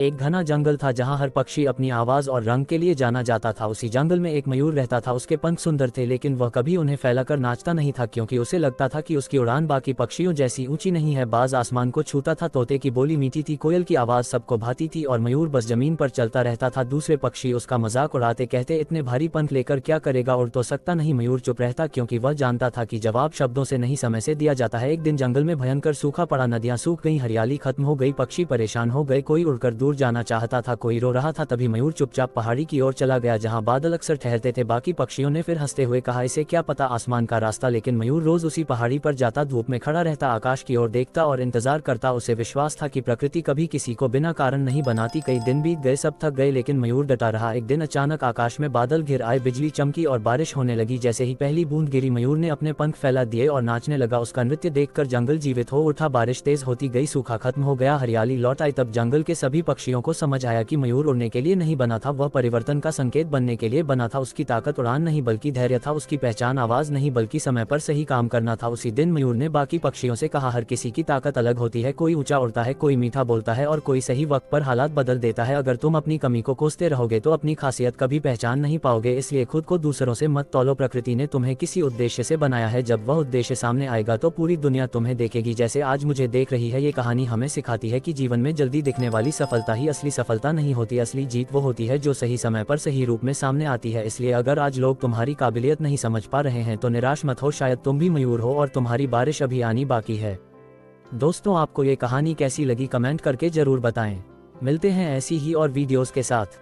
एक घना जंगल था जहां हर पक्षी अपनी आवाज और रंग के लिए जाना जाता था। उसी जंगल में एक मयूर रहता था। उसके पंख सुंदर थे, लेकिन वह कभी उन्हें फैलाकर नाचता नहीं था, क्योंकि उसे लगता था कि उसकी उड़ान बाकी पक्षियों जैसी ऊंची नहीं है। बाज आसमान को छूता था, तोते की बोली मीठी थी, कोयल की आवाज सबको भाती थी, और मयूर बस जमीन पर चलता रहता था। दूसरे पक्षी उसका मजाक उड़ाते, कहते इतने भारी पंख लेकर क्या करेगा, उड़ तो सकता नहीं। मयूर चुप रहता, क्योंकि वह जानता था कि जवाब शब्दों से नहीं समय से दिया जाता है। एक दिन जंगल में भयंकर सूखा पड़ा, नदियां सूख गई, हरियाली खत्म हो गई, पक्षी परेशान हो गए, कोई उड़कर दूर जाना चाहता था, कोई रो रहा था। तभी मयूर चुपचाप पहाड़ी की ओर चला गया, जहां बादल अक्सर ठहरते थे। बाकी पक्षियों ने फिर हंसते हुए कहा, इसे क्या पता आसमान का रास्ता। लेकिन मयूर रोज उसी पहाड़ी पर जाता, धूप में खड़ा रहता, आकाश की ओर देखता और इंतजार करता। उसे विश्वास था कि प्रकृति कभी किसी को बिना कारण नहीं बनाती। कई दिन बीत गए, सब थक गए, लेकिन मयूर डटा रहा। एक दिन अचानक आकाश में बादल घिर आए, बिजली चमकी और बारिश होने लगी। जैसे ही पहली बूंद गिरी, मयूर ने अपने पंख फैला दिए और नाचने लगा। उसका नृत्य देखकर जंगल जीवित हो उठा। बारिश तेज होती गई, सूखा खत्म हो गया, हरियाली लौट आई। तब जंगल के सभी पक्षियों को समझ आया कि मयूर उड़ने के लिए नहीं बना था, वह परिवर्तन का संकेत बनने के लिए बना था। उसकी ताकत उड़ान नहीं बल्कि धैर्य था, उसकी पहचान आवाज नहीं बल्कि समय पर सही काम करना था। उसी दिन मयूर ने बाकी पक्षियों से कहा, हर किसी की ताकत अलग होती है, कोई ऊंचा उड़ता है, कोई मीठा बोलता है और कोई सही वक्त पर हालात बदल देता है। अगर तुम अपनी कमी को कोसते रहोगे तो अपनी खासियत कभी पहचान नहीं पाओगे, इसलिए खुद को दूसरों से मत तौलो। प्रकृति ने तुम्हें किसी उद्देश्य से बनाया है, जब वह उद्देश्य सामने आएगा तो पूरी दुनिया तुम्हें देखेगी, जैसे आज मुझे देख रही है। ये कहानी हमें सिखाती है कि जीवन में जल्दी दिखने वाली सफलता ही असली सफलता नहीं होती, असली जीत वो होती है जो सही समय पर सही रूप में सामने आती है। इसलिए अगर आज लोग तुम्हारी काबिलियत नहीं समझ पा रहे हैं तो निराश मत हो, शायद तुम भी मयूर हो और तुम्हारी बारिश अभी आनी बाकी है। दोस्तों, आपको ये कहानी कैसी लगी कमेंट करके जरूर बताएं। मिलते हैं ऐसी ही और वीडियोस के साथ।